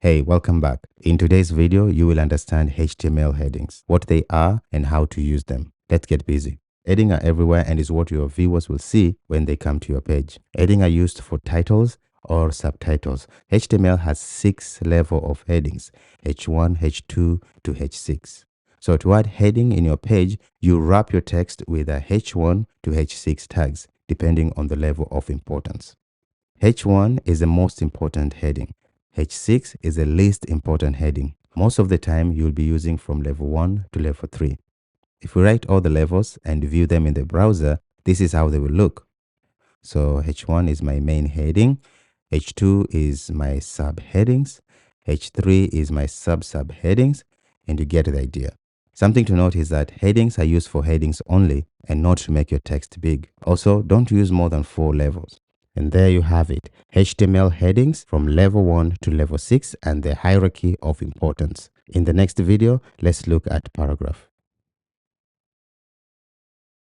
Hey, welcome back. In today's video, you will understand HTML headings, what they are and how to use them. Let's get busy. Headings are everywhere and is what your viewers will see when they come to your page. Headings are used for titles or subtitles. HTML has 6 levels of headings, H1, H2 to H6. So to add heading in your page, you wrap your text with a H1 to H6 tags, depending on the level of importance. H1 is the most important heading. H6 is the least important heading. Most of the time, you'll be using from level 1 to level 3. If we write all the levels and view them in the browser, this is how they will look. So H1 is my main heading, H2 is my subheadings, H3 is my sub-subheadings, and you get the idea. Something to note is that headings are used for headings only and not to make your text big. Also, don't use more than 4 levels. And there you have it, HTML headings from level 1 to level 6 and the hierarchy of importance. In the next video, let's look at paragraph.